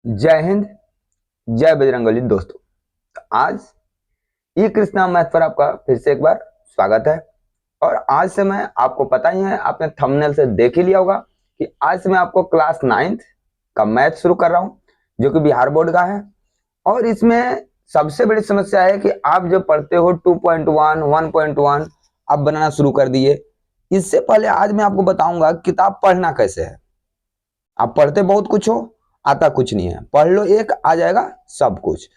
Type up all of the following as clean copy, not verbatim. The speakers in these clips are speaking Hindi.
जय हिंद, जय बजरंगबली दोस्तों। तो आज ई कृष्णा मैथ पर आपका फिर से एक बार स्वागत है। और आज से मैं आपको पता ही है, आपने थंबनेल से देख ही लिया होगा कि आज से मैं आपको क्लास 9th का मैथ शुरू कर रहा हूं, जो कि बिहार बोर्ड का है। और इसमें सबसे बड़ी समस्या है कि आप जो पढ़ते हो 2.1, 1.1 आप बनाना शुरू कर दिए। इससे पहले आज मैं आपको बताऊंगा किताब पढ़ना कैसे है। आप पढ़ते बहुत कुछ हो, आता कुछ नहीं है। पढ़ लो, एक आ जाएगा सब कुछ।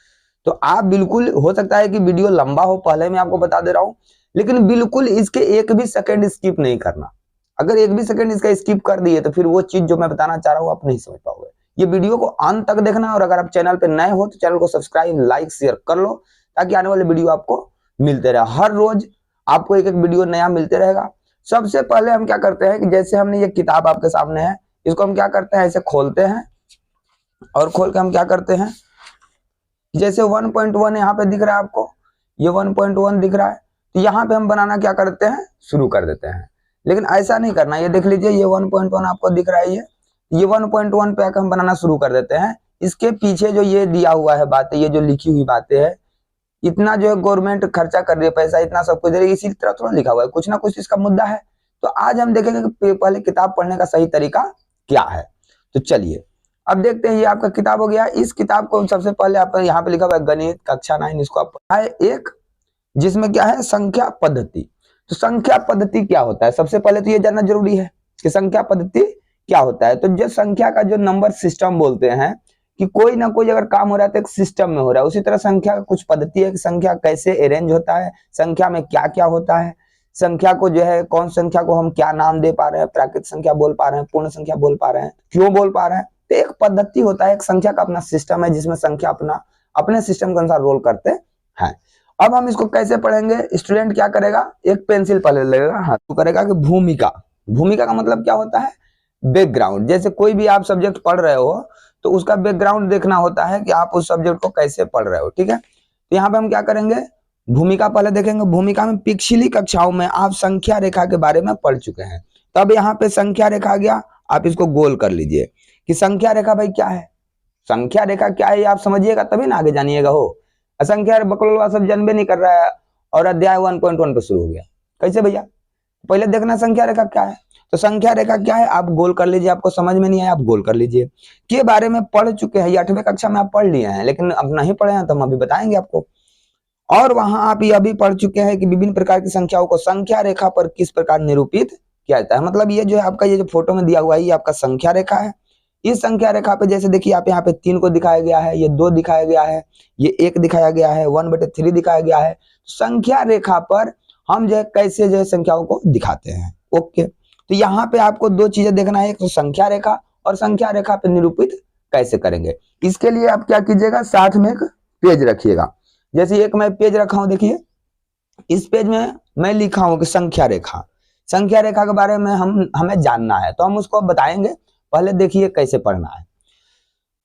तो आप बिल्कुल, हो सकता है कि वीडियो लंबा हो, पहले मैं आपको बता दे रहा हूं, लेकिन बिल्कुल इसके एक भी सेकंड स्किप नहीं करना। अगर एक भी सेकंड इसका स्किप कर दिए तो फिर वो चीज जो मैं बताना चाह रहा हूं आप नहीं समझ पाओगे। ये वीडियो को अंत तक देखना, और अगर आप चैनल पे नए हो तो चैनल को सब्सक्राइब, लाइक, शेयर कर लो, ताकि आने वाले वीडियो आपको मिलते रहे। हर रोज आपको एक एक वीडियो नया मिलते रहेगा। सबसे पहले हम क्या करते हैं कि जैसे हमने ये किताब आपके सामने है, इसको हम क्या करते हैं, ऐसे खोलते हैं और खोल के हम क्या करते हैं, जैसे 1.1 यहाँ पे दिख रहा है आपको, ये 1.1 दिख रहा है, तो यहाँ पे हम बनाना क्या करते हैं, शुरू कर देते हैं। लेकिन ऐसा नहीं करना। ये देख लीजिए, ये 1.1 आपको दिख रहा है, ये 1.1 पे आकर हम बनाना शुरू कर देते हैं। इसके पीछे जो ये दिया हुआ है बातें, ये जो लिखी हुई बातें है, इतना जो है गवर्नमेंट खर्चा कर रही है पैसा, इतना सब कुछ दे रही है, इसी तरह थोड़ा लिखा हुआ है, कुछ ना कुछ इसका मुद्दा है। तो आज हम देखेंगे कि पहले किताब पढ़ने का सही तरीका क्या है। तो चलिए अब देखते हैं। ये आपका किताब हो गया। इस किताब को सबसे पहले आप यहाँ पे लिखा हुआ है गणित कक्षा 9, इसको आप पढ़ाए एक, जिसमें क्या है, संख्या पद्धति। तो संख्या पद्धति क्या होता है, सबसे पहले तो ये जानना जरूरी है कि संख्या पद्धति क्या होता है। तो जो संख्या का जो नंबर सिस्टम बोलते हैं कि कोई ना कोई अगर काम हो रहा है तो एक सिस्टम में हो रहा है, उसी तरह संख्या का कुछ पद्धति है कि संख्या कैसे अरेंज होता है, संख्या में क्या क्या होता है, संख्या को जो है, कौन संख्या को हम क्या नाम दे पा रहे हैं, प्राकृत संख्या बोल पा रहे हैं, पूर्ण संख्या बोल पा रहे हैं, क्यों बोल पा रहे हैं। तो एक पद्धति होता है, एक संख्या का अपना सिस्टम है, जिसमें संख्या अपना अपने सिस्टम के अनुसार रोल करते हैं। अब हम इसको कैसे पढ़ेंगे, स्टूडेंट क्या करेगा, एक पेंसिल पहले लगेगा, हाथ तो करेगा कि भूमिका। भूमिका का मतलब क्या होता है, बैकग्राउंड। जैसे कोई भी आप सब्जेक्ट पढ़ रहे हो तो उसका बैकग्राउंड देखना होता है कि आप उस सब्जेक्ट को कैसे पढ़ रहे हो, ठीक है। तो यहाँ पे हम क्या करेंगे, भूमिका पहले देखेंगे। भूमिका में पिछली कक्षाओं में आप संख्या रेखा के बारे में पढ़ चुके हैं। तब यहाँ पे संख्या रेखा आ गया, आप इसको गोल कर लीजिए कि संख्या रेखा भाई क्या है, संख्या रेखा क्या है, आप समझिएगा तभी ना आगे जानिएगा। हो असंख्या बकलवा सब जानबे नहीं कर रहा है और अध्याय 1.1 पे शुरू हो गया, कैसे भैया। पहले देखना संख्या रेखा क्या है। तो संख्या रेखा क्या है, आप गोल कर लीजिए। आपको समझ में नहीं आया, आप गोल कर लीजिए। के बारे में पढ़ चुके हैं, ये 8वीं कक्षा में आप पढ़ लिए हैं, लेकिन अब नहीं पढ़े हैं तो हम अभी बताएंगे आपको। और वहां आप यह भी पढ़ चुके हैं कि विभिन्न प्रकार की संख्याओं को संख्या रेखा पर किस प्रकार निरूपित किया जाता है। मतलब ये जो है आपका, ये जो फोटो में दिया हुआ है, ये आपका संख्या रेखा है। इस संख्या रेखा पे जैसे देखिए, आप यहाँ पे 3 को दिखाया गया है, ये 2 दिखाया गया है, ये 1 दिखाया गया है, 1/3 दिखाया गया है। संख्या रेखा पर हम जो है कैसे जो है संख्याओं को दिखाते हैं। ओके, तो यहाँ पे आपको 2 चीजें देखना है, एक तो संख्या रेखा, और संख्या रेखा पे निरूपित कैसे करेंगे। इसके लिए आप क्या कीजिएगा, साथ में एक पेज रखिएगा। जैसे एक मैं पेज रखा हूं, देखिए इस पेज में मैं लिखा हूं कि संख्या रेखा। संख्या रेखा के बारे में हमें जानना है, तो हम उसको बताएंगे। पहले देखिए कैसे पढ़ना है।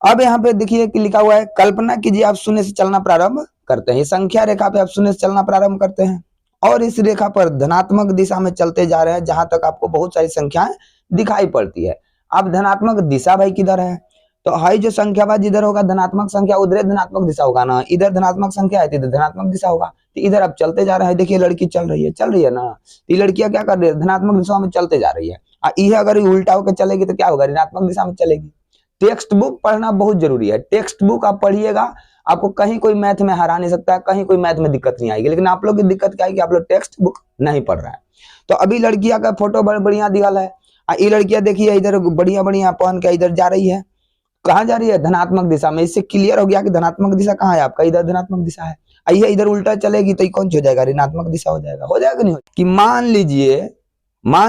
अब यहाँ पे देखिए कि लिखा हुआ है, कल्पना कीजिए आप शून्य से चलना प्रारंभ करते हैं। संख्या रेखा पे आप शून्य से चलना प्रारंभ करते हैं और इस रेखा पर धनात्मक दिशा में चलते जा रहे हैं, जहां तक आपको बहुत सारी संख्याएं दिखाई पड़ती है। अब धनात्मक दिशा भाई किधर है, तो हाई जो संख्या भाई जिधर होगा धनात्मक संख्या, उधर धनात्मक दिशा होगा ना। इधर धनात्मक संख्या है तो इधर धनात्मक दिशा होगा। तो इधर आप चलते जा रहे हैं, देखिए लड़की चल रही है ना। तो ये लड़कियां क्या कर रही है, धनात्मक दिशा में चलते जा रही है। यह अगर उल्टा होकर चलेगी तो क्या होगा, ऋणात्मक दिशा में चलेगी। टेक्स्ट बुक पढ़ना बहुत जरूरी है। टेक्स्ट बुक आप पढ़िएगा, आपको कहीं कोई मैथ में हरा नहीं सकता, कहीं कोई मैथ में दिक्कत नहीं आएगी। लेकिन आप लोग की दिक्कत क्या है कि आप लोग टेक्स्ट बुक नहीं पढ़ रहे हैं। तो अभी लड़कियां का फोटो बढ़िया दिखल है, ये लड़कियां देखिए इधर बढ़िया बढ़िया पहन के इधर जा रही है। कहाँ जा रही है, धनात्मक दिशा में। इससे क्लियर हो गया कि धनात्मक दिशा कहाँ है आपका, इधर धनात्मक दिशा है। आइए इधर उल्टा चलेगी तो कौन हो जाएगा, ऋणात्मक दिशा हो जाएगा। हो जाएगा नहीं हो कि मान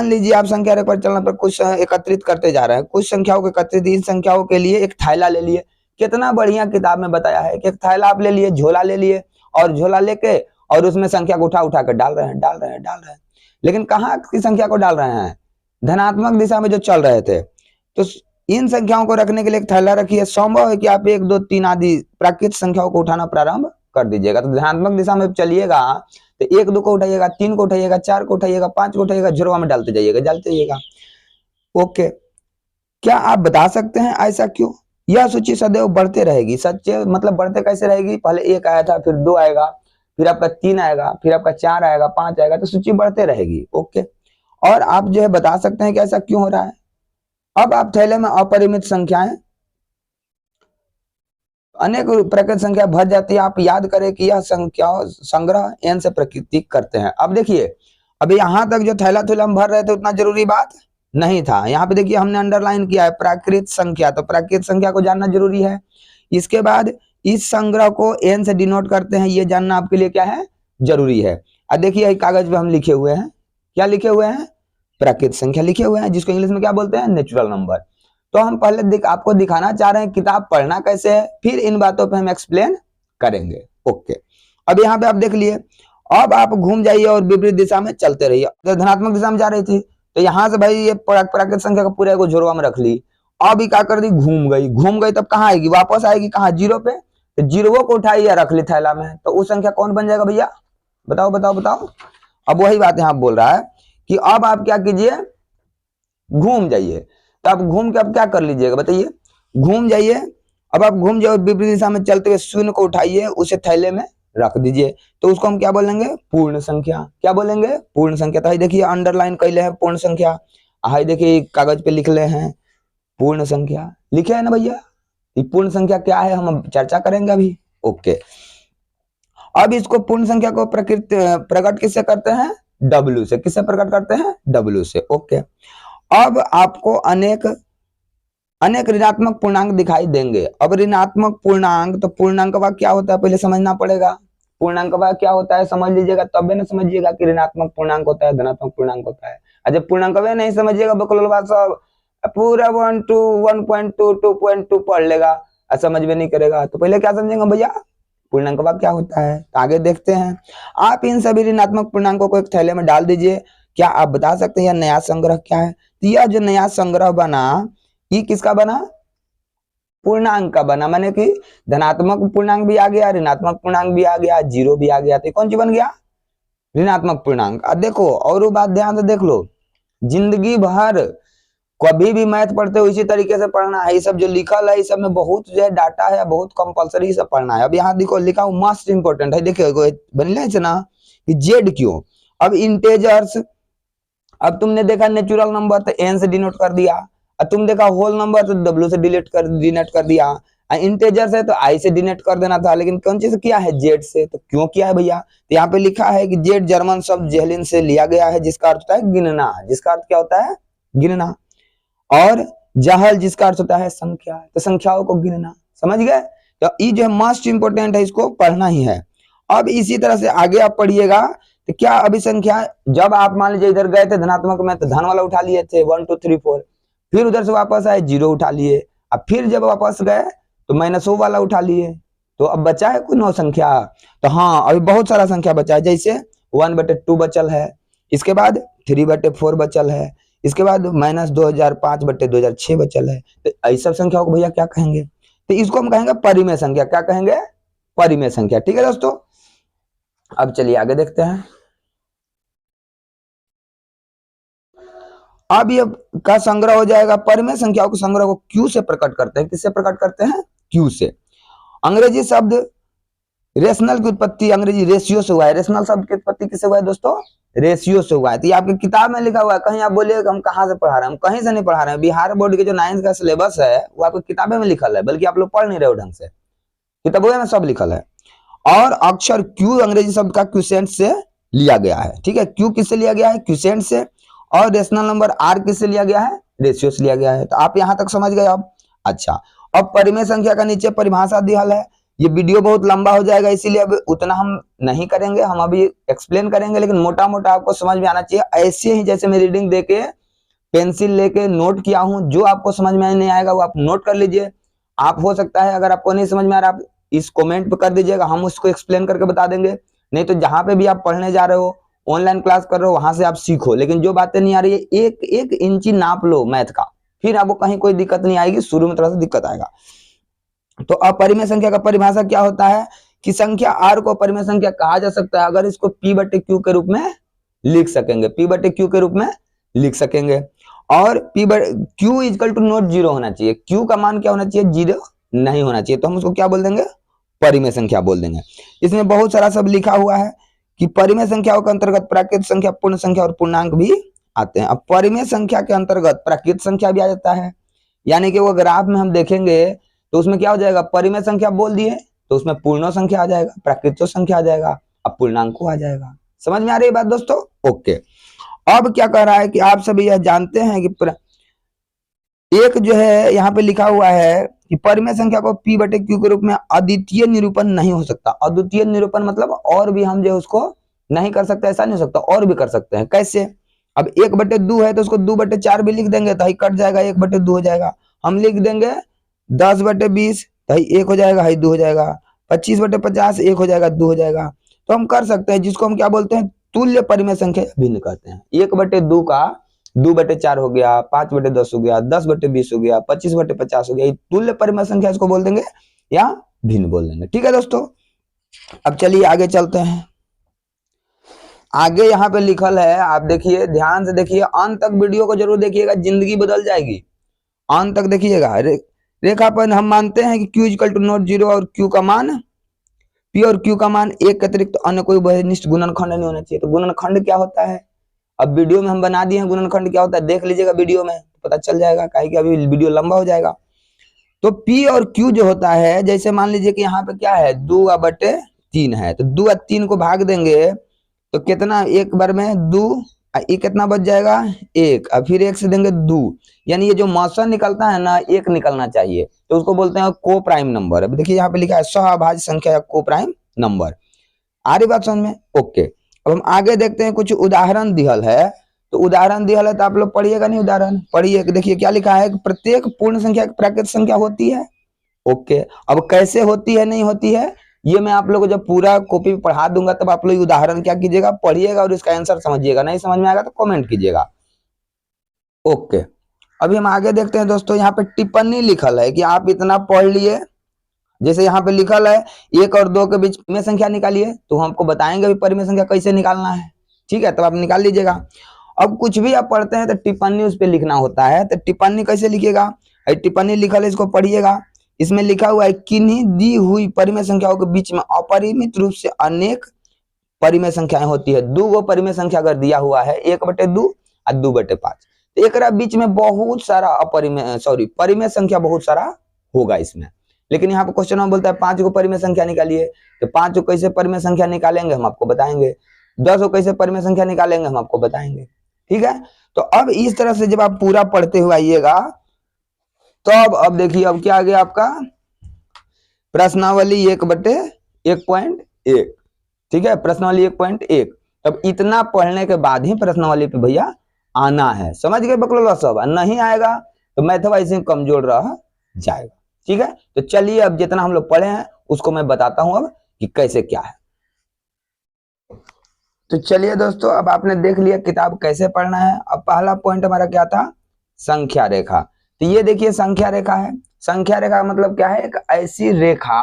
लीजिए आप संख्या रेखा पर चलने पर कुछ एकत्रित करते जा रहे हैं, कुछ संख्याओं को एकत्रित, इन संख्याओं के लिए एक थैला ले लिए। कितना बढ़िया किताब में बताया है कि एक थैला आप ले लिए, झोला ले लिए, और झोला लेके और उसमें संख्या को उठा उठा कर डाल रहे हैं। लेकिन कहाँ की संख्या को डाल रहे हैं, धनात्मक दिशा में जो चल रहे थे। तो इन संख्याओं को रखने के लिए एक थैला रखिए। संभव है कि आप 1, 2, 3 आदि प्राकृत संख्याओं को उठाना प्रारंभ कर दीजिएगा। तो धनात्मक दिशा में चलिएगा तो 1, 2 को उठाइएगा, 3 को उठाइएगा, 4 को उठाइएगा, 5 को उठाइएगा, झुरवा में डालते जाइएगा। ओके, क्या आप बता सकते हैं ऐसा क्यों? यह सूची सदैव बढ़ते रहेगी। सच्चे मतलब बढ़ते कैसे रहेगी, पहले 1 आया था, फिर 2 आएगा, फिर आपका 3 आएगा, फिर आपका 4 आएगा, 5 आएगा, तो सूची बढ़ते रहेगी। ओके, और आप जो है बता सकते हैं कि ऐसा क्यों हो रहा है। अब आप थैले में अपरिमित संख्याएं, अनेक प्रकृत संख्या भर जाती है। आप याद करें कि यह संख्या संग्रह n से प्रकृतिक करते हैं। अब देखिए, अभी यहां तक जो थैला थैला हम भर रहे थे उतना जरूरी बात नहीं था। यहाँ पे देखिए हमने अंडरलाइन किया है प्राकृत संख्या, तो प्राकृत संख्या को जानना जरूरी है। इसके बाद इस संग्रह को n से डिनोट करते हैं, ये जानना आपके लिए क्या है, जरूरी है। अब देखिए कागज पे हम लिखे हुए हैं, क्या लिखे हुए हैं, प्राकृत संख्या लिखे हुए हैं, जिसको इंग्लिश में क्या बोलते हैं, नेचुरल नंबर। तो हम पहले आपको दिखाना चाह रहे हैं किताब पढ़ना कैसे है, फिर इन बातों पे हम एक्सप्लेन करेंगे। ओके, अब यहाँ पे आप देख लिए। अब आप घूम जाइए और विपरीत दिशा में चलते रहिए। तो धनात्मक दिशा में जा रही थी, तो यहाँ से भाई ये प्राकृत संख्या का पूरा को झोरवा में रख ली। अब क्या कर दी, घूम गई, तब कहाँ आएगी, वापस आएगी कहाँ, 0 पे। तो 0 को उठाई या रख ली थैला में, तो उस संख्या कौन बन जाएगा भैया, बताओ बताओ बताओ। अब वही बात यहाँ बोल रहा है कि अब आप क्या कीजिए, घूम जाइए। तो आप घूम के अब क्या कर लीजिएगा बताइए, घूम जाइए। अब आप घूम जाओ, विपरीत दिशा में चलते हुए शून्य को उठाइए, उसे थैले में रख दीजिए, तो उसको हम क्या बोलेंगे, पूर्ण संख्या। क्या बोलेंगे, पूर्ण संख्या। तो देखिए अंडरलाइन कैले हैं पूर्ण संख्या, हाई देखिए कागज पे लिख ले हैं पूर्ण संख्या, लिखे है ना भैया। ये पूर्ण संख्या क्या है हम चर्चा करेंगे अभी। ओके, अब इसको पूर्ण संख्या को प्रकट किससे करते हैं, W से। किससे प्रकट करते हैं, W से। ओके, अब आपको अनेक ऋणात्मक पूर्णांक दिखाई देंगे। अब ऋणात्मक पूर्णांक, तो पूर्णांक का क्या होता है पहले समझना पड़ेगा। पूर्णांक का क्या होता है समझ लीजिएगा, तब ना समझिएगा कि ऋणात्मक पूर्णांक होता है, धनात्मक पूर्णांक होता है। जब पूर्णांक नहीं समझिएगा बकलोल बात सब पूरा 1 2 1.2 2.2 पढ़ लेगा और समझ में नहीं करेगा, तो पहले क्या समझेंगे भैया, पूर्णांक क्या होता है। तो आगे देखते हैं। आप इन सभी ऋणात्मक पूर्णांकों को एक थैले में डाल दीजिए। क्या आप बता सकते हैं यह नया संग्रह क्या है। तो यह जो नया संग्रह बना, ये किसका बना, पूर्णांक का बना। माने कि धनात्मक पूर्णांक भी आ गया, ऋणात्मक पूर्णांक भी आ गया, 0 भी आ गया, तो कौन सी बन गया, ऋणात्मक पूर्णांक। अब देखो और वो बात ध्यान से देख लो, जिंदगी भर कभी भी मैथ पढ़ते हो इसी तरीके से पढ़ना है। ये सब जो लिखल है, इस सब में बहुत जो है डाटा है, बहुत कंपलसरी सब पढ़ना है। अब यहाँ देखो लिखा हूँ मोस्ट इंपोर्टेंट है, देखिए बनले ना कि जेड क्यों। अब इंटेजर्स, अब तुमने देखा नेचुरल नंबर तो n से डिनोट कर दिया, और तुम देखा होल नंबर तो w से डिनोट कर दिया, इंटेजर से तो i से डिनोट कर देना था, लेकिन कौन चीज किया है, z से। तो क्यों किया है भैया, तो यहाँ पे लिखा है कि z जर्मन शब्द जेहलिन से लिया गया है, जिसका अर्थ होता है गिनना। जिसका अर्थ क्या होता है, गिनना। और जहल जिसका अर्थ होता है संख्या, तो संख्याओं को गिनना। समझ गए, तो ये जो मोस्ट इंपोर्टेंट है, इसको पढ़ना ही है। अब इसी तरह से आगे आप पढ़िएगा, तो क्या अभी संख्या, जब आप मान लीजिए इधर गए थे धनात्मक में, तो धन वाला उठा लिए थे 1 2 3 4, फिर उधर से वापस आए 0 उठा लिए, अब फिर जब वापस गए तो -1 वाला उठा लिए, तो अब बचा है कोई 9 संख्या। तो हाँ अभी बहुत सारा संख्या बचा है, जैसे 1/2 बचल है, इसके बाद 3/4 बचल है, इसके बाद -2005/2006 बचल है। तो ऐसी सब संख्याओं को भैया क्या कहेंगे, तो इसको हम कहेंगे परिमेय संख्या। क्या कहेंगे, परिमेय संख्या। ठीक है दोस्तों, अब चलिए आगे देखते हैं। अब ये का संग्रह हो जाएगा, परिमेय संख्याओं के संग्रह को क्यू से प्रकट करते हैं। किससे प्रकट करते हैं, क्यू से। अंग्रेजी शब्द रेशनल की उत्पत्ति अंग्रेजी रेशियो से हुआ है। रेशनल शब्द की उत्पत्ति किससे हुआ है दोस्तों, रेशियो से हुआ है। तो ये आपकी किताब में लिखा हुआ है, कहीं आप बोलिए हम कहाँ से पढ़ा रहे हैं, हम कहीं से नहीं पढ़ा रहे हैं। बिहार बोर्ड के जो 9th का सिलेबस है वो आपकी किताबें में लिखल है, बल्कि आप लोग पढ़ नहीं रहे हो ढंग से, किताबों में सब लिखल है। और अक्षर क्यू अंग्रेजी शब्द का क्यूसेंट से लिया गया है। ठीक है, क्यू किससे लिया गया है, क्यूसेंट से। और रेशनल नंबर आर किससे लिया गया है, रेशियो से लिया गया है। तो आप यहां तक समझ गए अब। अच्छा, अब परिमेय संख्या का नीचे परिभाषा दिया है। ये वीडियो बहुत लंबा हो जाएगा, इसीलिए अब उतना हम नहीं करेंगे, हम अभी एक्सप्लेन करेंगे, लेकिन मोटा मोटा आपको समझ में आना चाहिए। ऐसे ही जैसे मैं रीडिंग देके पेंसिल लेके नोट किया हूं, जो आपको समझ में नहीं आएगा वो आप नोट कर लीजिए। आप हो सकता है अगर आपको नहीं समझ में आ रहा, आप इस कमेंट पे कर दीजिएगा, हम उसको एक्सप्लेन करके बता देंगे। नहीं तो जहां पे भी आप पढ़ने जा रहे हो, ऑनलाइन क्लास कर रहे हो, वहां से आप सीखो। लेकिन जो बातें नहीं आ रही है, एक एक इंची नाप लो मैथ का, फिर आपको कहीं कोई दिक्कत नहीं आएगी। शुरू में थोड़ा सा दिक्कत आएगा। तो अपरिमेय संख्या का परिभाषा क्या होता है कि संख्या r को परिमेय संख्या कहा जा सकता है अगर इसको p/q के रूप में लिख सकेंगे, p/q के रूप में लिख सकेंगे। और Q is equal to not zero होना चाहिए, क्यू का मान क्या होना चाहिए, जीरो नहीं होना चाहिए, तो हम उसको क्या बोल देंगे, परिमेय संख्या बोल देंगे। इसमें बहुत सारा सब लिखा हुआ है कि परिमेय संख्याओं के अंतर्गत प्राकृत संख्या, पूर्ण संख्या और पूर्णांक भी आते हैं। अब परिमेय संख्या के अंतर्गत प्राकृत संख्या भी आ जाता है, यानी कि वो ग्राफ में हम देखेंगे तो उसमें क्या हो जाएगा, परिमेय संख्या बोल दिए तो उसमें पूर्ण संख्या आ जाएगा, प्राकृत संख्या आ जाएगा, अब पूर्णांक आ जाएगा। समझ में आ रही है बात दोस्तों? ओके। अब क्या कह रहा है कि आप सभी यह जानते हैं कि एक जो है यहाँ पे लिखा हुआ है कि परिमेय संख्या को p बटे q के रूप में अद्वितीय निरूपण नहीं हो सकता। अद्वितीय निरूपण मतलब और भी हम जो उसको नहीं कर सकते, ऐसा नहीं हो सकता, और भी कर सकते हैं। कैसे? अब 1/2 है तो उसको 2/4 भी लिख देंगे तो ही कट जाएगा, 1/2 हो जाएगा। हम लिख देंगे 10/20 तो ही 1 हो जाएगा, ही 2 हो जाएगा। 25/50 1 हो जाएगा, 2 हो जाएगा। तो हम कर सकते हैं, जिसको हम क्या बोलते हैं, तुल्य परिमेय संख्या भिन्न कहते हैं। 1/2 का 2/4 हो गया, 5/10 हो गया, 10/20 हो गया, 25/50 हो गया, तुल्य परिमेय संख्या इसको बोल देंगे या भिन्न बोल देंगे। ठीक है दोस्तों, अब चलिए आगे चलते हैं। आगे यहाँ पे लिखल है, आप देखिए, ध्यान से देखिए, अंत तक वीडियो को जरूर देखिएगा, जिंदगी बदल जाएगी। अंत तक देखिएगा। रेखा पर हम मानते हैं कि Q equal to not zero और क्यू का मान पी और क्यू का मान एक के अतिरिक्त अन्य कोई वस्तुनिष्ठ गुणनखंड नहीं होना चाहिए। तो गुणनखंड क्या होता है, अब वीडियो में हम बना दिए हैं, गुणनखंड क्या होता है देख लीजिएगा वीडियो में, तो पता चल जाएगा, काहे कि अभी वीडियो लंबा हो जाएगा। तो P और Q जो होता है, जैसे मान लीजिए कि यहाँ पे क्या है, 2/3 है, तो 2 और 3 को भाग देंगे तो कितना, एक बार में 2, ये कितना बच जाएगा, 1, और फिर 1 से देंगे 2, यानी ये जो मासन निकलता है ना, 1 निकलना चाहिए, तो उसको बोलते हैं को प्राइम नंबर। अब देखिए यहाँ पे लिखा है सहअभाज्य संख्या या को प्राइम नंबर। आ रही बात समझ में? ओके। अब हम आगे देखते हैं, कुछ उदाहरण दिहल है, तो उदाहरण दिहल है तो आप लोग पढ़िएगा नहीं, उदाहरण पढ़िए। देखिए क्या लिखा है, प्रत्येक पूर्ण संख्या एक प्राकृत संख्या होती है। ओके, अब कैसे होती है नहीं होती है, ये मैं आप लोग को जब पूरा कॉपी पढ़ा दूंगा तब आप लोग उदाहरण क्या कीजिएगा, पढ़िएगा और इसका आंसर समझिएगा। नहीं समझ में आएगा तो कमेंट कीजिएगा। ओके, अभी हम आगे देखते हैं दोस्तों। यहाँ पे टिप्पणी लिखल है कि आप इतना पढ़ लिए, जैसे यहाँ पे लिखल है 1 और 2 के बीच में संख्या निकालिए, तो हमको बताएंगे परिमेय संख्या कैसे निकालना है। ठीक है, तब आप निकाल लीजिएगा। अब कुछ भी आप पढ़ते हैं तो टिप्पणी उस पर लिखना होता है, तो टिप्पणी कैसे लिखिएगा, टिप्पणी लिखल है, इसको पढ़िएगा। इसमें लिखा हुआ है, किन्हीं दी हुई परिमेय संख्याओं के बीच में अपरिमित रूप से अनेक परिमेय संख्याएं होती है। 2 गो परिमेय संख्या अगर दिया हुआ है, 1/2 और 2/5, तो एक बीच में बहुत सारा परिमेय संख्या बहुत सारा होगा इसमें। लेकिन यहाँ पे क्वेश्चन में बोलता है 5 को परिमेय संख्या निकालिए, तो 5 को कैसे परिमेय संख्या निकालेंगे हम आपको बताएंगे, 10 को कैसे परिमेय संख्या निकालेंगे हम आपको बताएंगे। ठीक है, तो अब इस तरह से जब आप पूरा पढ़ते हुए आइएगा, तो अब देखिए, अब क्या आ गया आपका प्रश्नावली 1/1.1। ठीक है, प्रश्नावली 1.1। तब इतना पढ़ने के बाद ही प्रश्नावली पे भैया आना है। समझ गए बकलोला सब? नहीं आएगा तो मैथ वैसे कमजोर रह जाएगा। ठीक है, तो चलिए अब जितना हम लोग पढ़े हैं उसको मैं बताता हूं अब कि कैसे क्या है। तो चलिए दोस्तों, अब आपने देख लिया किताब कैसे पढ़ना है। अब पहला पॉइंट हमारा क्या था, संख्या रेखा। तो ये देखिए संख्या रेखा है। संख्या रेखा का मतलब क्या है, एक ऐसी रेखा।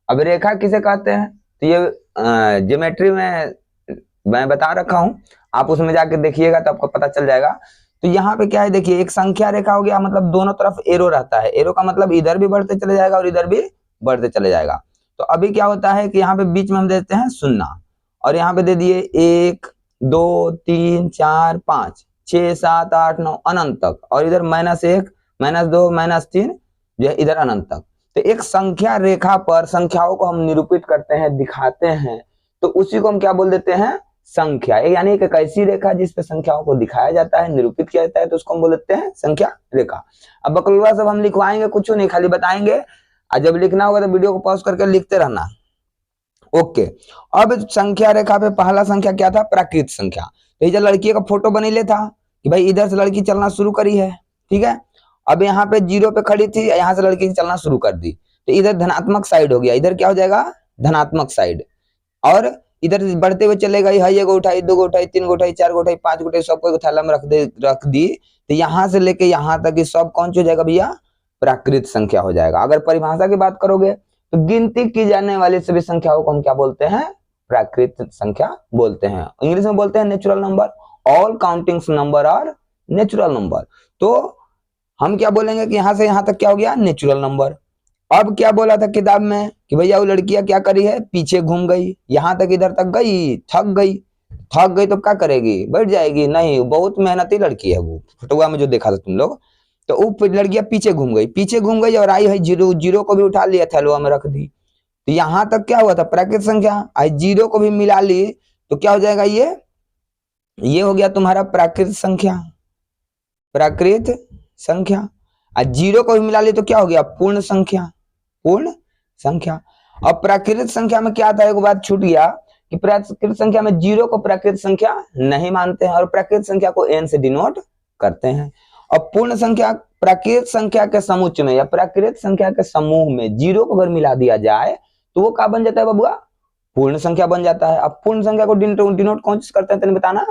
अब रेखा किसे कहते हैं, तो ये ज्योमेट्री में मैं बता रखा हूं, आप उसमें जाके देखिएगा तो आपको पता चल जाएगा। तो यहाँ पे क्या है, देखिए एक संख्या रेखा हो गया, मतलब दोनों तरफ एरो रहता है। एरो का मतलब इधर भी बढ़ते चले जाएगा और इधर भी बढ़ते चले जाएगा। तो अभी क्या होता है कि यहाँ पे बीच में हम देते हैं 0, और यहाँ पे दे दिए 1 2 3 4 5 6 7 8 9 अनंत तक, और इधर -1 -2 -3 जो है इधर अनंत तक। तो एक संख्या रेखा पर संख्याओं को हम निरूपित करते हैं, दिखाते हैं, तो उसी को हम क्या बोल देते हैं, संख्या। यानी एक ऐसी रेखा जिसपे संख्याओं को दिखाया जाता है, निरूपित किया जाता है, तो उसको हम बोल देते हैं संख्या रेखा। अब बकलवा सब हम लिखवाएंगे, कुछ नहीं, खाली बताएंगे, और जब लिखना होगा तो वीडियो को पॉज करके लिखते रहना। ओके, अब संख्या रेखा पे पहला संख्या क्या था, प्राकृत संख्या। तो ये लड़की का फोटो बनेले था कि भाई इधर से लड़की चलना शुरू करी है। ठीक है, अब यहाँ पे 0 पे खड़ी थी, यहाँ से लड़की चलना शुरू कर दी, तो इधर धनात्मक साइड हो गया, इधर क्या हो जाएगा, धनात्मक साइड। और इधर बढ़ते हुए चलेगा, एक गो उठाई, 2 गो उठाई, 3 गो उठाई, 4 गो उठाई, 5 गो उठाई, सबको थैला में रख दी, तो यहाँ से लेके यहाँ तक सब कौन सी हो जाएगा भैया, प्राकृत संख्या हो जाएगा। अगर परिभाषा की बात करोगे तो गिनती की जाने वाली सभी संख्याओं को हम क्या बोलते हैं, प्राकृत संख्या बोलते हैं। इंग्लिश में बोलते हैं natural number. All countings number are natural number. तो हम क्या बोलेंगे कि यहां से यहां तक क्या हो गया, नेचुरल नंबर। अब क्या बोला था किताब में कि भैया वो लड़कियां क्या करी है, पीछे घूम गई, यहां तक इधर तक गई, थक गई तो क्या करेगी, बैठ जाएगी, नहीं, बहुत मेहनती लड़की है वो, फोटोआ में जो देखा था तुम लोग। तो वो लड़कियां पीछे घूम गई और आई है जीरो, जीरो को भी उठा लिया, थैलुआ में रख दी। तो यहां तक क्या हुआ था, प्राकृत संख्या, आई जीरो को भी मिला ली, तो क्या हो जाएगा, ये हो गया तुम्हारा प्राकृत संख्या, प्राकृत संख्या। और जीरो को भी मिला ली तो क्या हो गया, पूर्ण संख्या, पूर्ण संख्या। अब प्राकृत संख्या में क्या था, एक बात छूट गया कि प्राकृत संख्या में जीरो को प्राकृत संख्या नहीं मानते हैं और प्राकृत संख्या को n से डिनोट करते हैं। अब पूर्ण संख्या, प्राकृत संख्या के समुच्चय में या प्राकृत संख्या के समूह में जीरो को अगर मिला दिया जाए तो वो क्या बन जाता है बबुआ, पूर्ण संख्या बन जाता है। अब पूर्ण संख्या को डिनोट कौन से करते हैं तेने बताना,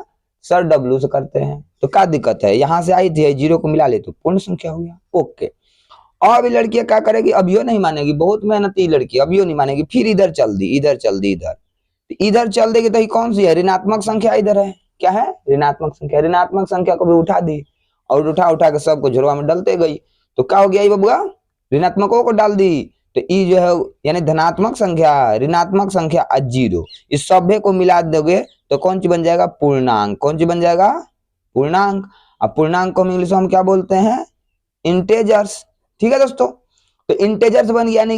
सर डब्ल्यू से करते हैं। तो क्या दिक्कत है, यहां से आई थी, जीरो को मिला ले तो पूर्ण संख्या हो गया। ओके, अब लड़कियां क्या करेगी, अभियो नहीं मानेगी, बहुत मेहनती लड़की, अभियो नहीं मानेगी, फिर इधर चल दी, इधर चल देगी तो कौन सी है, ऋणात्मक संख्या इधर है, क्या है, ऋणात्मक संख्या। ऋणात्मक संख्या को भी उठा दी और उठा के सबको झोरवा में डलते गई, तो क्या हो गया ये बबुआ, ऋणात्मकों को डाल दी। तो ई जो है यानी धनात्मक संख्या, ऋणात्मक संख्या और जीरो, इस सभ्य को मिला दोगे तो कौन सी बन जाएगा, पूर्णांक। कौन सी बन जाएगा, पूर्णांक। अब पूर्णांक को इंग्लिश में हम क्या बोलते हैं, इंटेजर्स। ठीक है दोस्तों, तो इंटेजर्स बन गया, यानी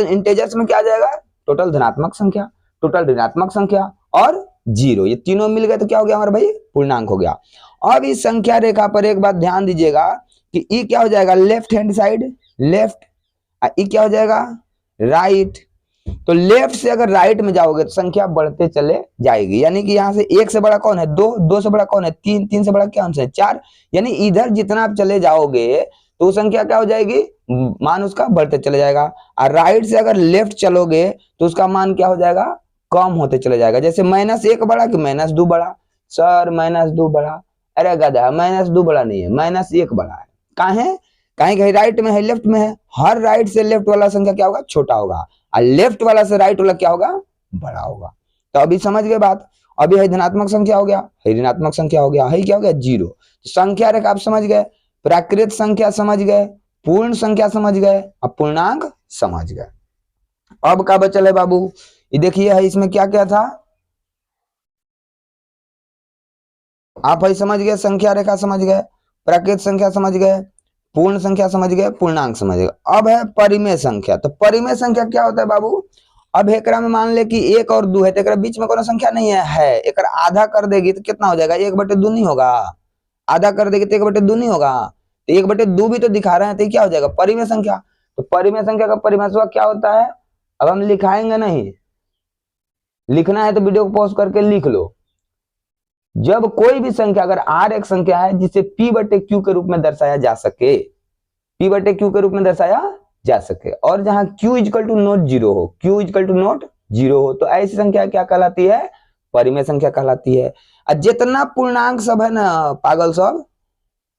इंटेजर्स में क्या आ जाएगा, टोटल धनात्मक संख्या, टोटल ऋणात्मक संख्या और जीरो, ये तीनों मिल गए तो क्या हो गया हमारा भाई, पूर्णांक हो गया। अब इस संख्या रेखा पर एक बात ध्यान दीजिएगा कि ई क्या हो जाएगा, लेफ्ट हैंड साइड, लेफ्ट, ई क्या हो जाएगा, राइट। तो लेफ्ट से अगर राइट में जाओगे तो संख्या बढ़ते चले जाएगी, यानी कि यहाँ से एक से बड़ा कौन है, दो से बड़ा कौन है, तीन से बड़ा कौन सा है, चार। यानी इधर जितना आप चले जाओगे तो संख्या क्या हो जाएगी, मान उसका बढ़ते चले जाएगा। और राइट से अगर लेफ्ट चलोगे तो उसका मान क्या हो जाएगा, कम होते चले जाएगा। जैसे -1 बड़ा कि -2 बड़ा, सर -2 बड़ा, अरे गधा, -2 बड़ा नहीं है, -1 बड़ा है। कहाँ है, राइट में है, लेफ्ट में है, हर राइट से लेफ्ट वाला संख्या क्या होगा, छोटा होगा, और लेफ्ट वाला से राइट वाला क्या होगा, बड़ा होगा। तो अभी समझ गए बात। अभी है धनात्मक संख्या हो गया, है ऋणात्मक संख्या हो गया, है क्या हो गया, जीरो। संख्या रेखा आप समझ गए, प्राकृत संख्या समझ गए, पूर्ण संख्या समझ गए, अब पूर्णांक समझ गए। अब क्या बचल है बाबू, ये देखिए है, इसमें क्या क्या था, आप है समझ गए, संख्या रेखा समझ गए, प्राकृत संख्या समझ गए, पूर्ण संख्या समझ गए, पूर्णांक समझ गए। अब है परिमेय संख्या। तो परिमेय संख्या क्या होता है बाबू, अब एकरा में मान ले कि 1 और 2 है, तो बीच में कोई संख्या नहीं है, एक आधा कर देगी तो कितना हो जाएगा, 1/2 नहीं होगा, आधा कर देगी तो 1/2 नहीं होगा, तो 1/2 भी तो दिखा रहे हैं, तो क्या हो जाएगा, परिमेय संख्या। तो परिमेय संख्या का परिभाषा क्या होता है, अब हम लिखाएंगे नहीं, लिखना है तो वीडियो को पॉज करके लिख लो। जब कोई भी संख्या, अगर r एक संख्या है जिसे p/q के रूप में दर्शाया जा सके, p/q के रूप में दर्शाया जा सके, और जहां q = नॉट जीरो हो, q = नॉट जीरो हो, तो ऐसी संख्या क्या कहलाती है, परिमेय संख्या कहलाती है। और जितना पूर्णांक सब है ना, पागल सब,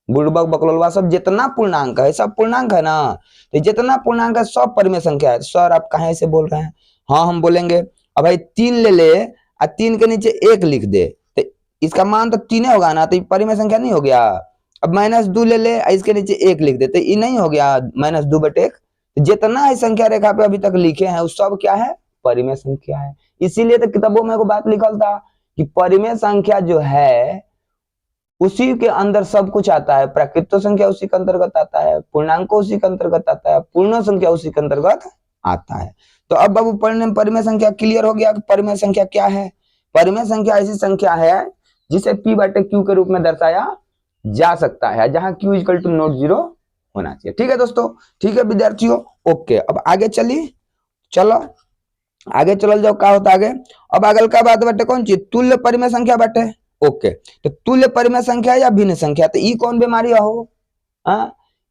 बुड़बक बकलोलवा सब, जितना पूर्णांक है सब पूर्णांक है ना, तो जितना पूर्णांक है सब परिमेय संख्या है। सर आप कहां से बोल रहे हैं, हाँ हम बोलेंगे, अब भाई 3 ले ले और 3 के नीचे 1 लिख दे, तो इसका मान तो 3 होगा ना, तो परिमेय संख्या नहीं हो गया। अब -2 ले ले, इसके नीचे 1 लिख दे, तो ये नहीं हो गया -2/1। जितना है संख्या रेखा पे अभी तक लिखे हैं उस सब क्या है, परिमेय संख्या है। इसीलिए तो किताबों में को बात लिखल था कि परिमेय संख्या जो है उसी के अंदर सब कुछ आता है, प्राकृत संख्या उसी के अंतर्गत आता है, पूर्णांक उसी के अंतर्गत आता है, पूर्ण संख्या उसी के अंतर्गत आता है। तो अब बाबू परिमेय संख्या क्लियर हो गया कि परिमेय संख्या क्या है। परिमेय संख्या ऐसी संख्या है जिसे p/q के रूप में दर्शाया जा सकता है, जहां q = नॉट जीरो होना चाहिए। ठीक है दोस्तों, ठीक है विद्यार्थियों, ओके। अब आगे चलो आगे चल जाओ, क्या होता आगे। अब अगल का बात बाटे कौन चीज, तुल्य परिमेय संख्या बाटे। ओके, तो तुल्य परिमेय संख्या या भिन्न संख्या, तो ई कौन बीमारी हो,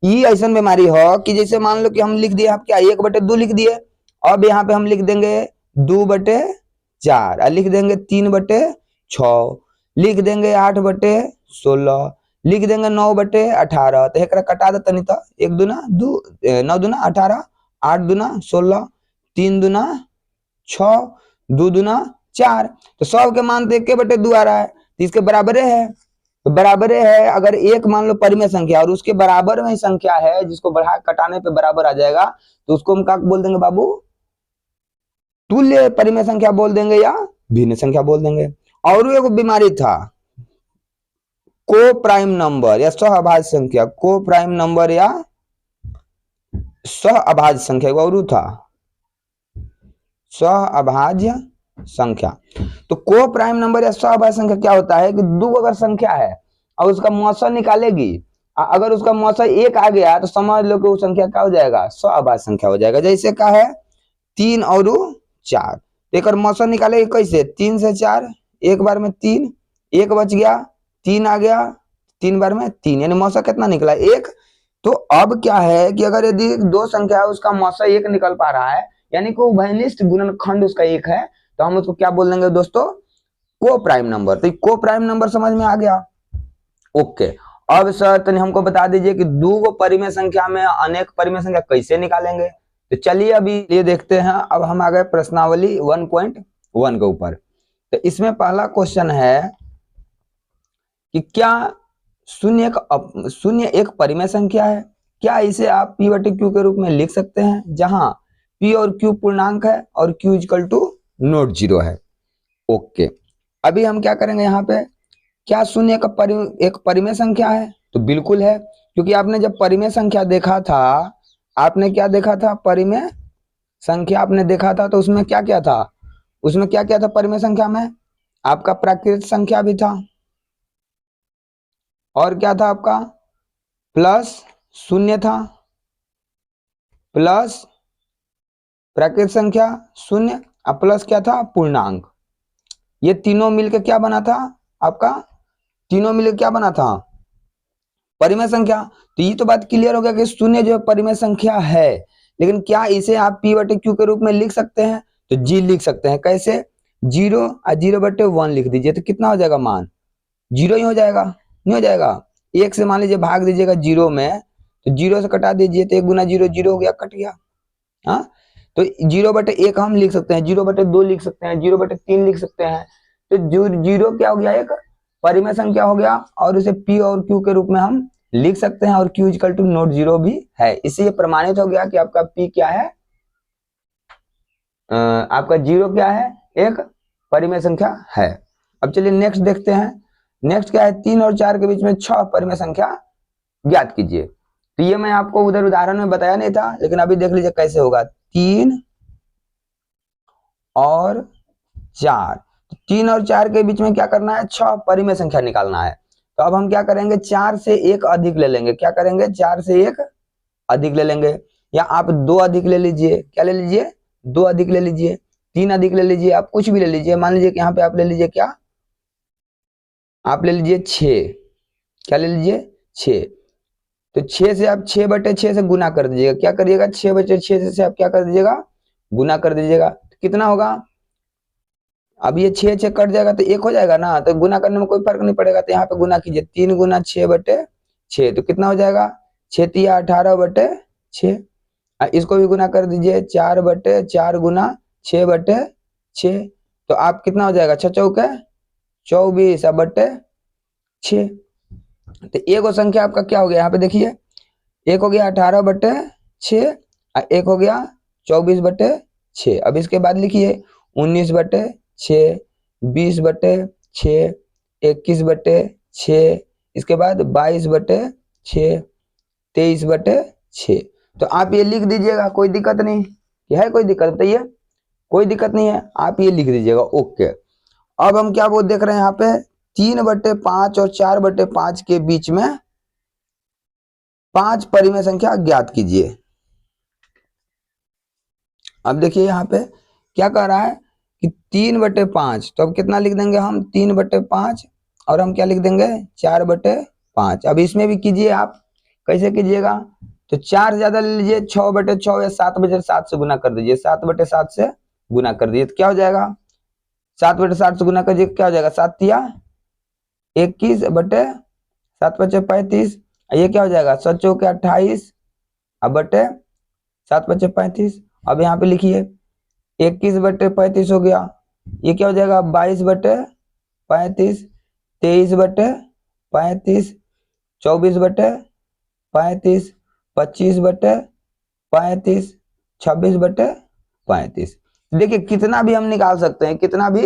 ई ऐसा बीमारी हो कि जैसे मान लो कि हम लिख दिए, आप क्या 1/2 लिख दिए, अब यहाँ पे हम लिख देंगे 2/4, लिख देंगे 3/6, लिख देंगे 8/16, लिख देंगे 9/18। तो एक कटा देता नहीं, तो 1 दूना 2, 9 दूना 18, 8 दूना 16, 3 दूना 6, 2 दूना 4, तो 100 के मान तो 1/2 आ रहा है, तो इसके बराबर है। तो बराबर है, अगर एक मान लो परिमेय संख्या और उसके बराबर में संख्या है जिसको बढ़ा घटाने पे बराबर आ जाएगा, तो उसको हम क्या बोल देंगे बाबू? तुल्य परिमेय संख्या बोल देंगे या भिन्न संख्या बोल देंगे। और एक बीमारी था को प्राइम नंबर या सहअभाज्य संख्या, को प्राइम नंबर या सहअभाज्य संख्या और था सहअभाज्य संख्या। तो को प्राइम नंबर या सहअभाज्य संख्या क्या होता है कि दो अगर संख्या है और उसका मौसा निकालेगी, अगर उसका मौसा एक आ गया तो समझ लो कि वो संख्या क्या हो जाएगा? सहअभाज्य संख्या हो जाएगा। जैसे क्या है 3 और 4, एक मौसा निकालेगी कैसे? 3 से 4, एक बार में 3, एक बच गया, 3 आ गया, 3 बार में 3, यानी मौसा कितना निकला? 1। तो अब क्या है कि अगर यदि दो संख्या है उसका मौसा 1 निकल पा रहा है, यानी कि उभयनिष्ठ गुणनखंड उसका 1 है, तो हम उसको क्या बोल देंगे दोस्तों? को प्राइम नंबर। तो को प्राइम नंबर समझ में आ गया? ओके। अब सर तनी हमको बता दीजिए कि दो परिमेय संख्या में अनेक परिमेय संख्या कैसे निकालेंगे। तो चलिए अभी ये देखते हैं। अब हम आ गए प्रश्नावली 1.1 के ऊपर। तो इसमें पहला क्वेश्चन है कि क्या शून्य एक परिमेय संख्या है? क्या इसे आप P बटे Q के रूप में लिख सकते हैं, जहां P और Q पूर्णांक है और Q equal to not zero है। ओके, अभी हम क्या करेंगे यहाँ पे, क्या शून्य का एक परिमेय संख्या है? तो बिल्कुल है, क्योंकि आपने जब परिमेय संख्या देखा था, आपने क्या देखा था? परिमेय संख्या आपने देखा था, तो उसमें क्या क्या था? उसमें क्या क्या था परिमेय संख्या में? आपका प्राकृत संख्या भी था, और क्या था आपका? प्लस शून्य था, प्लस प्राकृत संख्या शून्य, और प्लस क्या था? पूर्णांक। ये तीनों मिलकर क्या बना था आपका? तीनों मिलकर क्या बना था? परिमेय संख्या। तो ये तो बात क्लियर हो गया कि शून्य जो परिमेय संख्या है, लेकिन क्या इसे आप P बटे Q के रूप में लिख सकते हैं? तो जी लिख सकते हैं। कैसे? 0 और 0/1 लिख दीजिए, तो कितना हो जाएगा मान? 0 ही हो जाएगा, नहीं हो जाएगा? 1 से मान लीजिए भाग दीजिएगा 0 में, तो 0 से कटा दीजिए, तो 1 गुना 0 0 हो गया, कट गया। हाँ, तो 0/1 हम लिख सकते हैं, 0/2 लिख सकते हैं, 0/3 लिख सकते हैं। तो जीरो क्या हो गया? एक परिमेय संख्या हो गया, और उसे P और Q के रूप में हम लिख सकते हैं, और Q equal to not zero भी है। इससे प्रमाणित हो गया कि आपका P क्या है? आपका 0 क्या है? एक परिमेय संख्या है। अब चलिए नेक्स्ट देखते हैं। नेक्स्ट क्या है? 3 और 4 के बीच में 6 परिमेय संख्या ज्ञात कीजिए। तो ये मैं आपको उधर उदाहरण में बताया नहीं था, लेकिन अभी देख लीजिए कैसे होगा। 3 और 4, 3 और 4 के बीच में क्या करना है? 6 परिमेय संख्या निकालना है। तो अब हम क्या करेंगे? 4 से 1 अधिक ले लेंगे। क्या करेंगे? 4 से 1 अधिक ले लेंगे, या आप 2 अधिक ले लीजिए। क्या ले लीजिए? 2 अधिक ले लीजिए, 3 अधिक ले लीजिए, आप कुछ भी ले लीजिए। मान लीजिए कि यहाँ पे आप ले लीजिए, क्या आप ले लीजिए 6। क्या ले लीजिए? 6। तो 6 से आप 6/6 से गुना कर दीजिएगा। क्या करिएगा? 6/6 से आप क्या कर दीजिएगा? गुना कर दीजिएगा। तो कितना होगा? अब ये 6 6 कट जाएगा तो 1 हो जाएगा ना, तो गुना करने में कोई फर्क नहीं पड़ेगा। तो यहाँ पे गुना कीजिए, 3 गुना 6/6, तो कितना हो जाएगा? 6 तिया 18/6। इसको भी गुना कर दीजिए, 4/4 गुना 6/6, तो आप कितना हो जाएगा? 6 चौके 24/6। तो एक संख्या आपका क्या हो गया? यहाँ पे देखिए, एक हो गया 18/6, एक हो गया 24/6। अब इसके बाद लिखिए 19/6, 20/6, 21/6, इसके बाद 22/6, 23/6। तो आप ये लिख दीजिएगा, कोई दिक्कत नहीं। यह है कोई दिक्कत? बताइए, कोई दिक्कत नहीं है, आप ये लिख दीजिएगा। ओके, अब हम क्या वो देख रहे हैं यहाँ पे? 3/5 और 4/5 के बीच में 5 परिमेय संख्या ज्ञात कीजिए। अब देखिए यहाँ पे क्या कह रहा है कि 3/5, तो अब कितना लिख देंगे हम? 3/5, और हम क्या लिख देंगे? 4/5। अब इसमें भी कीजिए आप, कैसे कीजिएगा? तो 4 ज्यादा ले लीजिए, 6/6 या 7/7 से गुना कर दीजिए। 7/7 से गुना कर दीजिए, तो क्या हो जाएगा? 7/7 से गुना करिए, क्या हो जाएगा? 7 तिया 21/7/35, ये क्या हो जाएगा? 7 चौके 28, अब बटे 7/35। अब यहाँ पे लिखिए 21/35 हो गया, ये क्या हो जाएगा? 22/35, 23/35, 35, 24/35, 25/35, 26/35। देखिए कितना भी हम निकाल सकते हैं, कितना भी,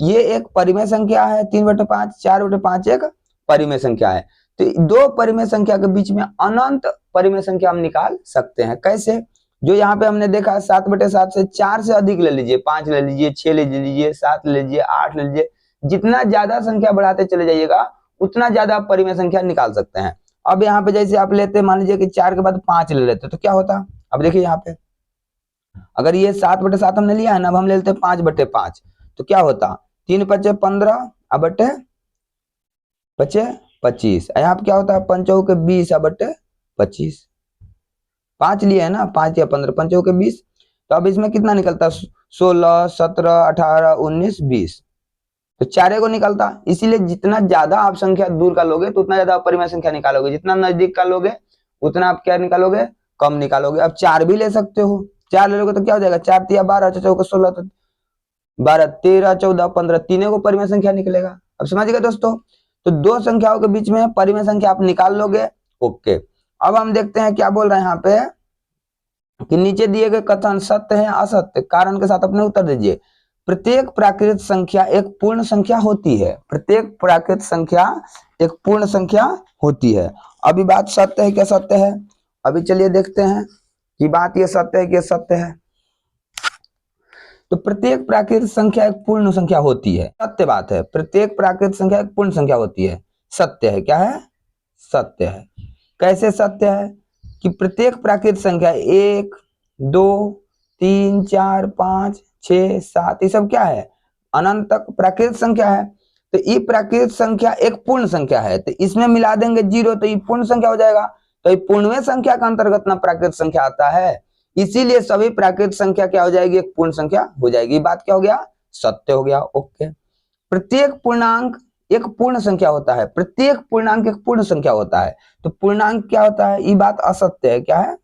ये एक परिमेय संख्या है, 3/5, 4/5 एक परिमेय संख्या है। तो दो परिमेय संख्या के बीच में अनंत परिमेय संख्या हम निकाल सकते हैं। कैसे? जो यहाँ पे हमने देखा 7/7 से 4 से अधिक ले लीजिए, 5 ले लीजिए, 6 ले लीजिए, 7 ले लीजिए, 8 ले लीजिए, जितना ज्यादा संख्या बढ़ाते चले जाइएगा उतना ज्यादा आप परिमेय संख्या निकाल सकते हैं। अब यहाँ पे जैसे आप लेते, मान लीजिए कि 4 के बाद 5 ले लेते तो क्या होता? अब देखिए यहाँ पे अगर ये 7/7 हमने लिया है ना, अब हम ले लेते 5/5 तो क्या होता? 3×5 = 15, अब बटे 25, यहाँ पे क्या होता है? 5 × 20 बटे 25, 5 लिए है ना, 5 या 15, 5 × 20, तो अब इसमें कितना निकलता? 16, 17, 18, 19, 20, तो 4 को निकलता। इसीलिए जितना ज्यादा आप संख्या दूर का लोगे तो उतना ज्यादा आप परिमेय संख्या निकालोगे, जितना नजदीक का लोगे उतना आप क्या निकालोगे? कम निकालोगे। अब 4 भी ले सकते हो, 4 ले लोगे तो क्या हो जाएगा? 4 × 12, 4 × 16, तो 12, 13, 14, 15, तीनों को परिमेय संख्या निकलेगा। अब समझ गए दोस्तों? तो दो संख्याओं के बीच में परिमेय संख्या आप निकाल लोगे। ओके, अब हम देखते हैं क्या बोल रहे हैं यहाँ पे कि नीचे दिए गए कथन सत्य है असत्य, कारण के साथ अपने उत्तर दीजिए। प्रत्येक प्राकृत संख्या एक पूर्ण संख्या होती है। प्रत्येक प्राकृत संख्या एक पूर्ण संख्या होती है। अभी बात सत्य है क्या सत्य है? अभी चलिए देखते हैं कि बात ये सत्य है कि सत्य है। तो प्रत्येक प्राकृत संख्या एक पूर्ण संख्या होती है, सत्य बात है। प्रत्येक प्राकृत संख्या एक पूर्ण संख्या होती है, सत्य है। क्या है? सत्य है। कैसे सत्य है? कि प्रत्येक प्राकृत संख्या 1, 2, 3, 4, 5, 6, 7 ये सब क्या है? अनंत तक प्राकृत संख्या है। तो ये प्राकृत संख्या एक पूर्ण संख्या है, तो इसमें मिला देंगे 0 तो ये पूर्ण संख्या हो जाएगा। तो ये पूर्णवें संख्या का अंतर्गत ना प्राकृत संख्या आता है, इसीलिए सभी प्राकृत संख्या क्या हो जाएगी? एक पूर्ण संख्या हो जाएगी। बात क्या हो गया? सत्य हो गया। ओके, प्रत्येक पूर्णांक एक पूर्ण संख्या होता है। प्रत्येक पूर्णांक एक पूर्ण संख्या होता है। तो पूर्णांक क्या होता है? ये बात असत्य है। क्या है?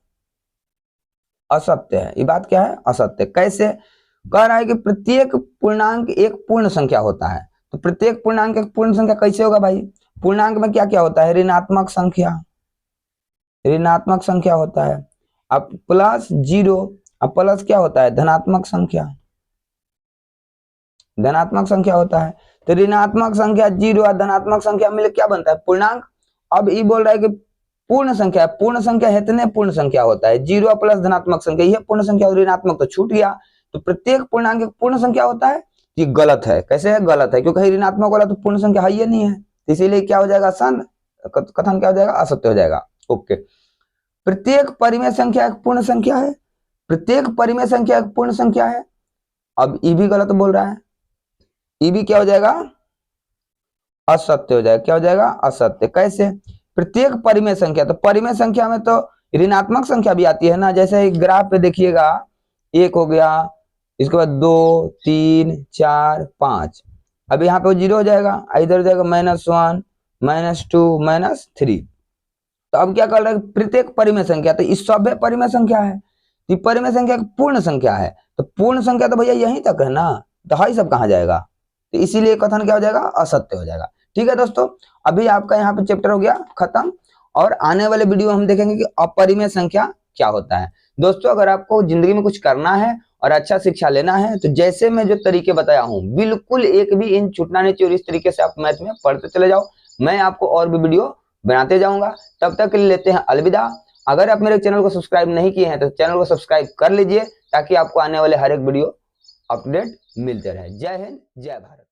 असत्य है। ये बात क्या है? असत्य। कैसे? कह रहा है कि प्रत्येक पूर्णांक एक पूर्ण संख्या होता है। तो प्रत्येक पूर्णांक एक पूर्ण संख्या कैसे होगा भाई? पूर्णांक में क्या क्या होता है? ऋणात्मक संख्या, ऋणात्मक संख्या होता है। अब प्लस 0, अब प्लस क्या होता है? धनात्मक संख्या, धनात्मक संख्या होता है। तो ऋणात्मक संख्या 0 और धनात्मक संख्या मिले क्या बनता है? पूर्णांक। अब ये बोल रहा है कि पूर्ण संख्या, पूर्ण संख्या इतने पूर्ण संख्या होता है, 0 प्लस धनात्मक संख्या यह पूर्ण संख्या, और ऋणात्मक तो छूट गया। तो प्रत्येक पूर्णांक एक पूर्ण संख्या होता है। ये गलत है। कैसे है? गलत है, क्योंकि ऋणात्मक वाला तो पूर्ण संख्या है ही नहीं है, इसीलिए क्या हो जाएगा? कथन क्या हो जाएगा? असत्य हो जाएगा। ओके, प्रत्येक परिमेय संख्या एक पूर्ण संख्या है। प्रत्येक परिमेय संख्या एक पूर्ण संख्या है। अब ये भी गलत बोल रहा है, ये भी क्या हो जाएगा? असत्य हो जाएगा। क्या हो जाएगा? असत्य। कैसे? प्रत्येक परिमेय संख्या, तो परिमेय संख्या में तो ऋणात्मक संख्या भी आती है ना। जैसे ग्राफ पे देखिएगा, 1 हो गया, इसके बाद 2, 3, 4, 5, अब यहाँ पे 0 हो जाएगा, इधर हो जाएगा -1, -2, -3। तो अब क्या कर रहे हैं? प्रत्येक परिमेय संख्या, तो इस सब परिमेय संख्या है, तो परिमेय संख्या एक पूर्ण संख्या है। तो पूर्ण संख्या तो भैया यहीं तक है ना, तो हाई सब कहाँ जाएगा? तो इसीलिए कथन क्या हो जाएगा? असत्य हो जाएगा। ठीक है दोस्तों, अभी आपका यहाँ पे चैप्टर हो गया खत्म, और आने वाले वीडियो हम देखेंगे कि अपरिमेय संख्या क्या होता है। दोस्तों, अगर आपको जिंदगी में कुछ करना है और अच्छा शिक्षा लेना है तो जैसे मैं जो तरीके बताया हूँ बिल्कुल एक भी इन छूटना नहीं चाहिए, और इस तरीके से आप मैथ में पढ़ते चले जाओ। मैं आपको और भी वीडियो बनाते जाऊंगा। तब तक के लिए लेते हैं अलविदा। अगर आप मेरे चैनल को सब्सक्राइब नहीं किए हैं तो चैनल को सब्सक्राइब कर लीजिए, ताकि आपको आने वाले हर एक वीडियो अपडेट मिलते रहे। जय हिंद, जय भारत।